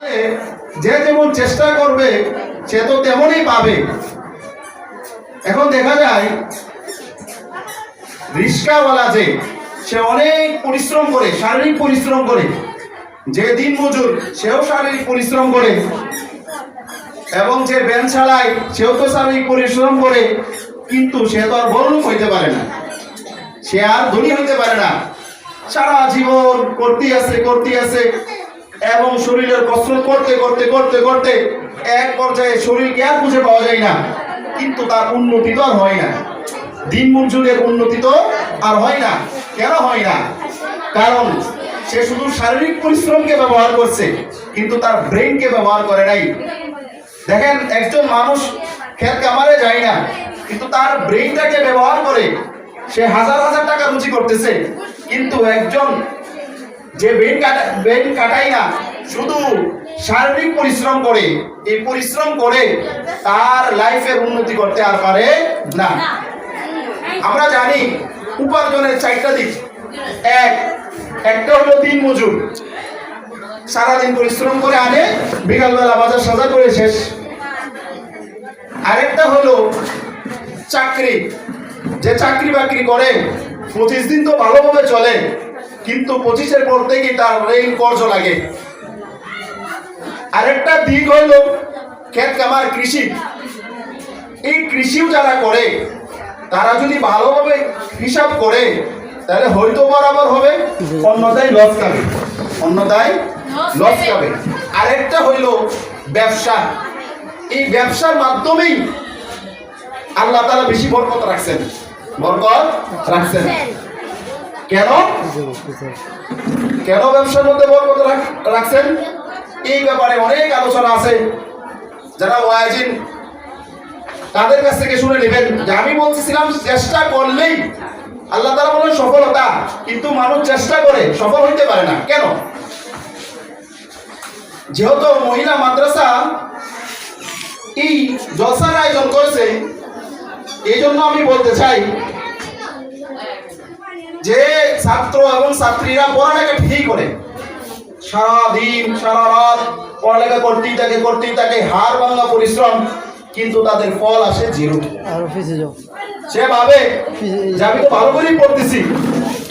যে যেমন চেষ্টা করবে সে তো তেমনই পাবে। এখন দেখা যায় রিস্কাওয়ালা যে সে অনেক পরিশ্রম করে, শারীরিক পরিশ্রম করে, যে দিন মজুর সেও শারীরিক পরিশ্রম করে, এবং যে ভ্যান চালায় সেও তো শারীরিক পরিশ্রম করে, কিন্তু সে তো আর বড়লোক হইতে পারে না, সে আর ধনী হইতে পারে না। সারা জীবন করতে আছে এবং শরীরের কসরত করতে করতে করতে করতে এক পর্যায়ে শরীরকে আর বুঝে পাওয়া যায় না, কিন্তু তার উন্নতি তো আর হয় না। দিন মজুরের উন্নতি তো আর হয় না। কেন হয় না? কারণ সে শুধু শারীরিক পরিশ্রমকে ব্যবহার করছে, কিন্তু তার ব্রেনকে ব্যবহার করে নাই। দেখেন, একজন মানুষ ক্ষেত কামারে যায় না, কিন্তু তার ব্রেনটাকে ব্যবহার করে সে হাজার হাজার টাকা রুজি করতেছে। কিন্তু একজন যে ব্রেন কাটায় না, শুধু শারীরিক পরিশ্রম করে, এই পরিশ্রম করে তার লাইফের উন্নতি করতে আর পারে না। আমরা জানি উপার্জনের চারটা দিক। একটা হলো দিন মজুর, সারাদিন পরিশ্রম করে আনে, বিকালবেলা বাজার সাজা করে শেষ। আরেকটা হলো চাকরি, যে চাকরি বাকরি করে 25 দিন তো ভালোভাবে চলে, কিন্তু 25-এর পর থেকে তার ঋণ কর্জ লাগে। আরেকটা দিক হইল ক্ষেত কামার, কৃষি। এই কৃষিও যারা করে তারা যদি ভালোভাবে হিসাব করে তাহলে হয়তো বরাবর হবে, অন্যথায় লস খাবে। আরেকটা হইল ব্যবসা। এই ব্যবসার মাধ্যমেই আল্লাহ তাআলা বেশি বরকত রাখছেন। কেন ব্যবসার মধ্যে বরকত রাখছেন? এই ব্যাপারে অনেক আলোচনা আছে, যারা ওয়াজিন তাদের কাছ থেকে শুনে নেবেন। যে আমি বলছিলাম চেষ্টা করলেই আল্লাহ তাআলা বলেন সফলতা, কিন্তু মানুষ চেষ্টা করে সফল হইতে পারে না। কেন? যেহেতু মহিলা মাদ্রাসা এই জলসার আয়োজন করেছে, এই জন্য আমি বলতে চাই যে ছাত্র এবং ছাত্রীরা পড়ালেখা ঠিক করে, সারাদিন সারা রাত পড়ালেখা করতেই থাকে, হাড় ভাঙা পরিশ্রম, কিন্তু তাদের ফল আসে জিরো। সে ভাবে যে আমি তো ভালো করেই পড়তেছি,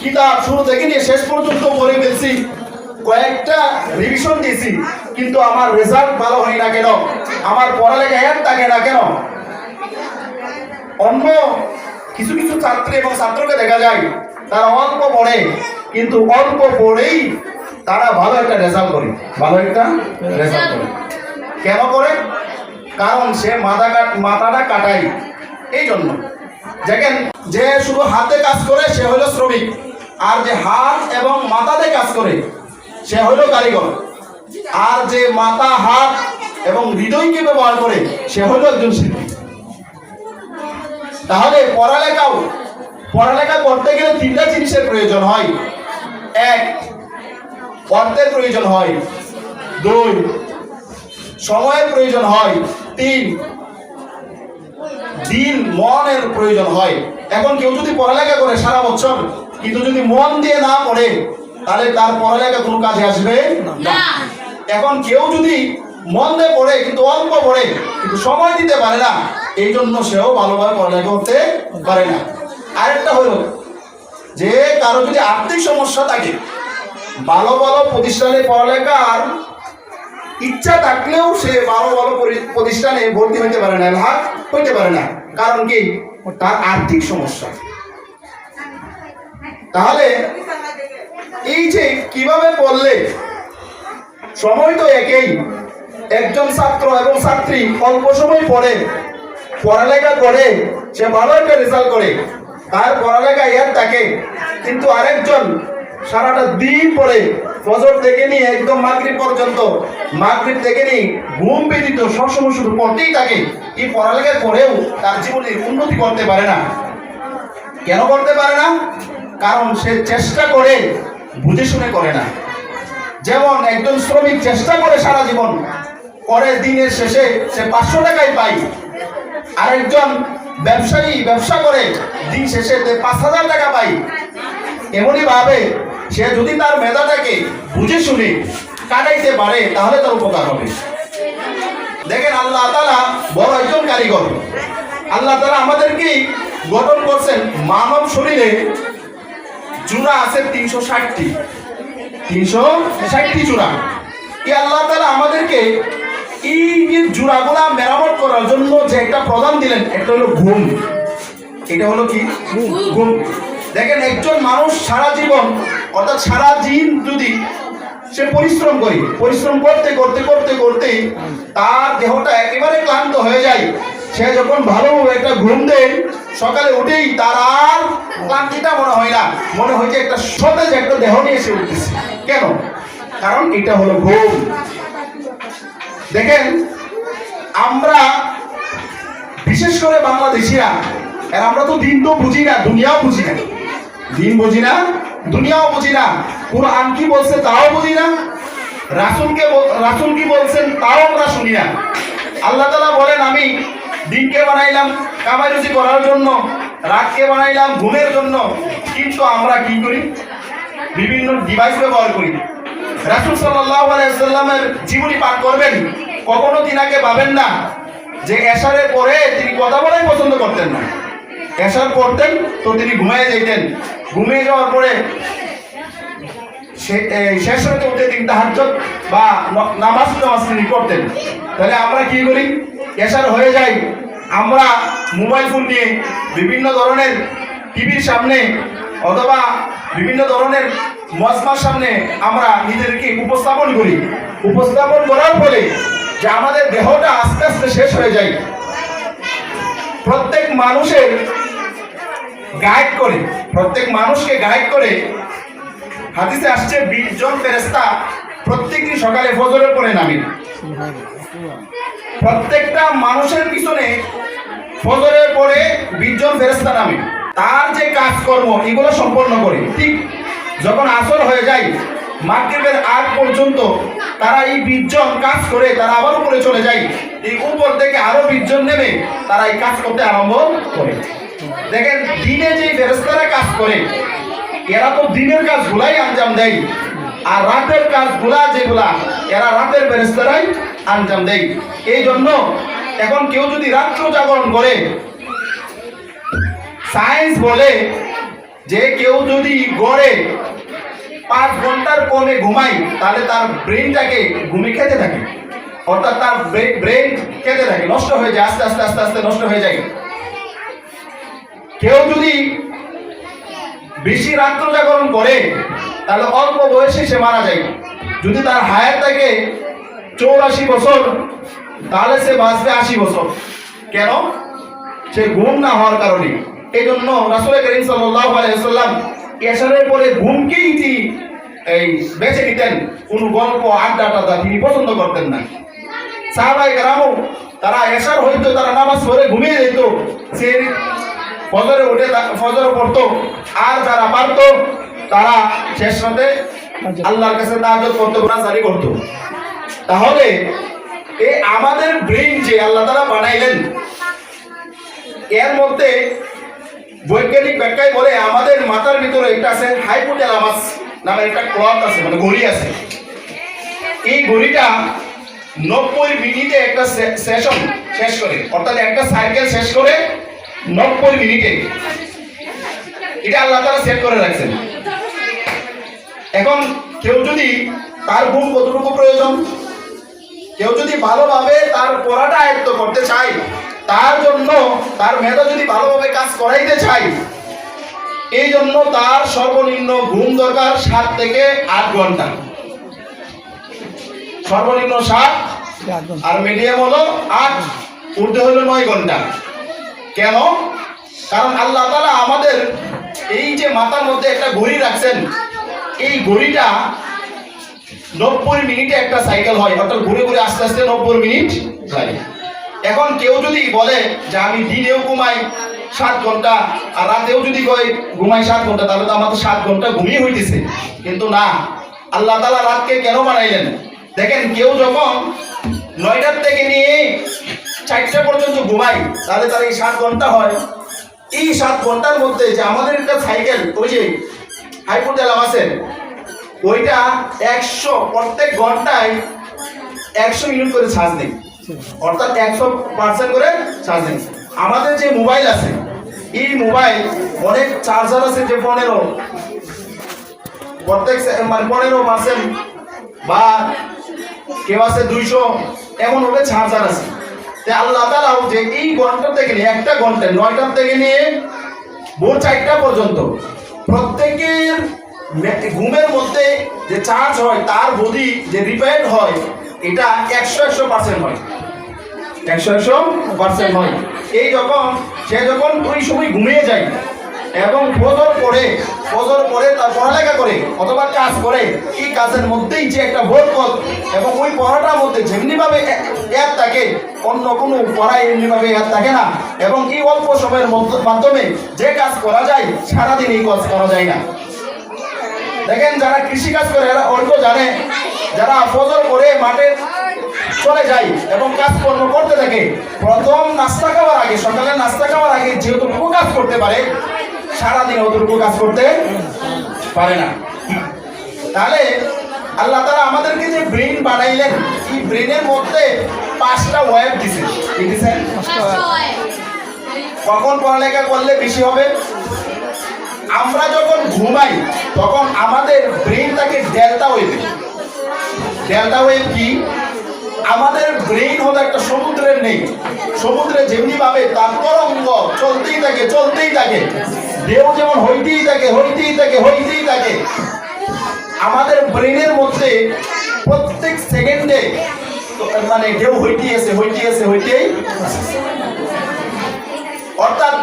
কিতাব শুরু থেকে নিয়ে শেষ পর্যন্ত পড়ে ফেলছি, কয়েকটা রিভিশন দিয়েছি, কিন্তু আমার রেজাল্ট ভালো হয় না কেন, আমার পড়ালেখা এক থাকে না কেন? অন্য কিছু কিছু ছাত্রী এবং ছাত্রকে দেখা যায় তারা অল্প পড়ে, কিন্তু অল্প পড়েই তারা ভালো একটা রেজাল্ট করে। কেন করে? কারণ সে মাথাটা কাটাই। এই জন্য দেখেন, যে শুধু হাতে কাজ করে সে হলো শ্রমিক, আর যে হাত এবং মাথাতে কাজ করে সে হলো কারিগর, আর যে মাথা, হাত এবং হৃদয়কে ব্যবহার করে সে হলো একজন শিল্পী। তাহলে পড়ালেখা করতে গেলে তিনটা জিনিসের প্রয়োজন হয়। 1, অর্থের প্রয়োজন হয়। 2, সময়ের প্রয়োজন হয়। 3, দিন মনের প্রয়োজন হয়। এখন কেউ যদি পড়ালেখা করে সারা বছর, কিন্তু যদি মন দিয়ে না পড়ে, তাহলে তার পড়ালেখা কোনো কাজে আসবে না। এখন কেউ যদি মন দিয়ে পড়ে, কিন্তু অল্প পড়ে, কিন্তু সময় দিতে পারে না, এই জন্য সেও ভালোভাবে পড়ালেখা করতে পারে না। আরেকটা হলো যে কারো যদি আর্থিক সমস্যা থাকে, ভালো প্রতিষ্ঠানে পড়ালেখার ইচ্ছা থাকলেও সে ভালো প্রতিষ্ঠানে ভর্তি হইতে পারে না, লাভ হইতে পারে না। কারণ কি? তার আর্থিক সমস্যা। তাহলে এই যে কিভাবে পড়লে, সময় তো একই। একজন ছাত্র এবং ছাত্রী অল্প সময় পড়ে, পড়ালেখা করে, সে ভালো একটা রেজাল্ট করে, তার পড়ালেখা ইয়াদ থাকে। কিন্তু আরেকজন সারাটা দিন পড়ে, ফজর থেকে নিয়ে একদম মাগরিব পর্যন্ত, মাগরিব থেকে নিয়ে ঘুম ব্যতীত সবসময় শুধু পড়তেই থাকে। এই পড়ালেখা করেও তার জীবনে উন্নতি করতে পারে না। কেন করতে পারে না? কারণ সে চেষ্টা করে বুঝে শুনে করে না। যেমন একজন শ্রমিক চেষ্টা করে সারা জীবন করে, দিনের শেষে সে 500 টাকাই পায়। আরেকজন ব্যবসায়ী ব্যবসা করে, দিন শেষে 5000 টাকা পায়। এমনই ভাবে সে যদি তার মেধাটাকে বুঝে শুনে কাটাইতে পারে তাহলে তার উপকার হবে। দেখেন আল্লাহ তাআলা বড় একজন কারিগর। আল্লাহ তাআলা আমাদেরকে গঠন করছেন, মানব শরীরে জোড়া আছে 360টি, 360টি জোড়া। এই আল্লাহ তাআলা আমাদেরকে এই যে জোড়াগুলা মেরামত করার জন্য যে একটা প্রদান দিলেন, একটা হলো ঘুম। এটা হলো কি? ঘুম। দেখেন একজন মানুষ সারা জীবন অর্থাৎ সারা দিন যদি সে পরিশ্রম করতে করতে করতে করতে তার দেহটা একেবারে ক্লান্ত হয়ে যায়, সে যখন ভালো একটা ঘুম দেয় সকালে উঠেই তার আর ক্লান্তিটা মনে হয় না, মনে হয় যে একটা সতেজ একটা দেহ নিয়ে এসে উঠতেছে। কেন? কারণ এটা হলো ঘুম। দেখেন আমরা বিশেষ করে বাংলাদেশিরা, আর আমরা তো দিন তো বুঝি না, দুনিয়াও বুঝি না, দিন বুঝি না, দুনিয়াও বুঝি না, কুরআন কি বলছে তাও বুঝি না, রাসূল কি বলছেন তাও আমরা শুনি না। আল্লাহ তাআলা বলেন আমি দিনকে বানাইলাম কামাই রুজি করার জন্য, রাতকে বানাইলাম ঘুমের জন্য, কিন্তু আমরা কি করি? বিভিন্ন ডিভাইস ব্যবহার করি। রাসূল সাল্লাল্লাহু আলাইহি ওয়াসাল্লামের জীবনী পাঠ করবেন, কখনো তিনাকে পাবেন না যে এশারের পরে তিনি কথা বলাই পছন্দ করতেন না। এশার পড়তেন তো তিনি ঘুমিয়ে যেতেন, ঘুমিয়ে যাওয়ার পরে শেষ রাতে উঠে তিনি তাহাজ্জুদ বা নামাজ তিনি করতেন। তাহলে আমরা কি করি? এশার হয়ে যায়, আমরা মোবাইল ফোন নিয়ে বিভিন্ন ধরনের টিভির সামনে অথবা বিভিন্ন ধরনের মজমার সামনে আমরা নিজেদেরকে উপস্থাপন করার ফলে যে আমাদের দেহটা আস্তে আস্তে শেষ হয়ে যায়। প্রত্যেক মানুষকে গাইড করে হাদিসে আসছে 20 জন ফেরেশতা প্রত্যেকদিন সকালে ফজরের পরে নামে। প্রত্যেকটা মানুষের পিছনে ফজরের পরে 20 জন ফেরেশতা নামে, তার যে কাজকর্ম এগুলো সম্পন্ন করে। ঠিক যখন আসর হয়ে যায়, মাগরিবের আগ পর্যন্ত তারা এই 20 জন কাজ করে তারা আবার উপরে চলে যায়। এই উপর থেকে আরো 20 জন নেমে তারা এই কাজ করতে আরম্ভ করে। দেখেন দিনে যে ফেরেশতারা কাজ করে এরা তো দিনের কাজগুলাই আঞ্জাম দেয়, আর রাতের কাজগুলা যেগুলা এরা রাতের ফেরেশতারাই আঞ্জাম দেয়। এই জন্য এখন কেউ যদি রাত্র জাগরণ করে, সায়েন্স বলে যে কেউ যদি গড়ে 5 ঘন্টার কমে ঘুমায় তাহলে তার ব্রেনটাকে ঘুমে খেতে থাকে, অর্থাৎ তার ব্রেন খেতে থাকে, নষ্ট হয়ে যায়, আস্তে আস্তে আস্তে আস্তে নষ্ট হয়ে যায়। কেউ যদি বেশি রাত্র জাগরণ করে তাহলে অল্প বয়সে সে মারা যায়। যদি তার হায়াত থাকে 84 বছর তাহলে সে বাঁচবে 80 বছর। কেন? সে ঘুম না হওয়ার কারণে। এই জন্য রাসূল করিম সাল্লাল্লাহু আলাইহি ওয়াসাল্লাম এশারের পরে ঘুমকেই এই বেছে নিতেন, কোন গল্প আড্ডা তিনি পছন্দ করতেন না। সাহাবায়ে কেরামও তারা এশার হইতো তারা নামাজ পড়ে ঘুমিয়ে যেত, সে ফজরে উঠে ফজর পড়তো, আর যারা পারতো তারা শেষ রাতে আল্লাহর কাছে তাহাজ্জুদ করতো, নাজারি করতো। তাহলে এই আমাদের ব্রেন যে আল্লাহ তাআলা বানাইলেন, এর মধ্যে বৈজ্ঞানিক ব্যাখ্যায় বলে আমাদের মাথার ভিতরে একটা আছে হাইপোথ্যালামাস নামের একটা ক্লক আছে, মানে ঘড়ি আছে। এই ঘড়িটা 90 মিনিটে একটা সেশন শেষ করে, অর্থাৎ একটা সাইকেল শেষ করে 90 মিনিটে। এটা আল্লাহ তাআলা সেট করে রাখছেন। এখন কেউ যদি তার ঘুম কতটুকু প্রয়োজন, কেউ যদি ভালোভাবে তার পড়াটা আয়ত্ত করতে চায়, তার জন্য তার মেধা যদি ভালোভাবে কাজ করাইতে চায়, এই জন্য তার সর্বনিম্ন ঘুম দরকার 7 থেকে 8 ঘন্টা। সর্বনিম্ন 7 আর মিডিয়াম হলো 8, ঊর্ধ্ব হলো 9 ঘন্টা। কেন? কারণ আল্লাহ তাআলা আমাদের এই যে মাথার মধ্যে একটা ঘড়ি রাখছেন, এই ঘড়িটা 90 মিনিটে একটা সাইকেল হয়, অর্থাৎ ঘুরে ঘুরে আস্তে আস্তে 90 মিনিট যায়। এখন কেউ যদি বলে যে আমি দিনেও ঘুমাই 7 ঘন্টা আর রাতেও যদি ঘুমাই 7 ঘন্টা, তাহলে তো আমাদের 7 ঘন্টা ঘুমিয়ে হইতেছে। কিন্তু না, আল্লাহ তাআলা রাতকে কেন বানাইলেন? দেখেন কেউ যখন 9টার থেকে নিয়ে 4টা পর্যন্ত ঘুমাই তাহলে তার এই 7 ঘন্টা হয়। এই 7 ঘন্টার মধ্যে যে আমাদের একটা সাইকেল, ওই যে হাইপোথ্যালামাসের ওইটা 100 প্রত্যেক ঘন্টায় 100 মিনিট করে চার্জ নেই, অর্থাৎ 100% করে চার্জ নেই। আমাদের যে মোবাইল আছে, এই মোবাইল অনেক চার্জার আছে যে 15 প্রত্যেক মানে 15% বা কেউ আছে 200 এমন ভাবে চার্জার আছে। তাই আল্লাহ তাআলা যে এই ঘন্টা থেকে নিয়ে একটা ঘন্টায় 9টা থেকে নিয়ে ভোর 4টা পর্যন্ত প্রত্যেকের ঘুমের মধ্যে যে চার্জ হয় তার বডি যে রিপেয়ার হয় এটা 100% হয়, 100% হয়। এই যখন সে যখন ওই সময় ঘুমিয়ে যায় এবং ফজর পড়ে তার পড়ালেখা করে অথবা কাজ করে, এই কাজের মধ্যেই যে একটা বরকত এবং ওই পড়াটার মধ্যে যেমনিভাবে এক থাকে অন্য কোনো পড়ায় এমনিভাবে এক থাকে না, এবং এই অল্প সময়ের মাধ্যমে যে কাজ করা যায় সারাদিন এই কাজ করা যায় না। দেখেন যারা কৃষি কাজ করে এরা অল্প জানে, যারা ফজর করে মাঠে চলে যায় এবং কাজকর্ম করতে থাকে, প্রথম নাস্তা খাওয়ার আগে, সকালে নাস্তা খাওয়ার আগে যেহেতু কাজ করতে পারে সারাদিন অতটুকু কাজ করতে পারে না। তাহলে আল্লাহ তাআলা আমাদেরকে যে ব্রেন বানাইলেন, এই ব্রেনের মধ্যে 5টা ওয়েভ দিয়েছেন। কি দিয়েছেন? কখন পড়ালেখা করলে বেশি হবে? আমরা যখন ঘুমাই তখন আমাদের ব্রেন থাকে ডেল্টা ওয়েভ। ডেল্টা ওয়েভ কি? আমাদের ব্রেন হলো একটা সমুদ্রের নেই, সমুদ্রে যেমনি ভাবে তার তরঙ্গ চলতেই থাকে, ঢেউ যেমন হইতেই থাকে, আমাদের ব্রেনের মধ্যে প্রত্যেক সেকেন্ডে মানে ঢেউ হইতেই আছে, অর্থাৎ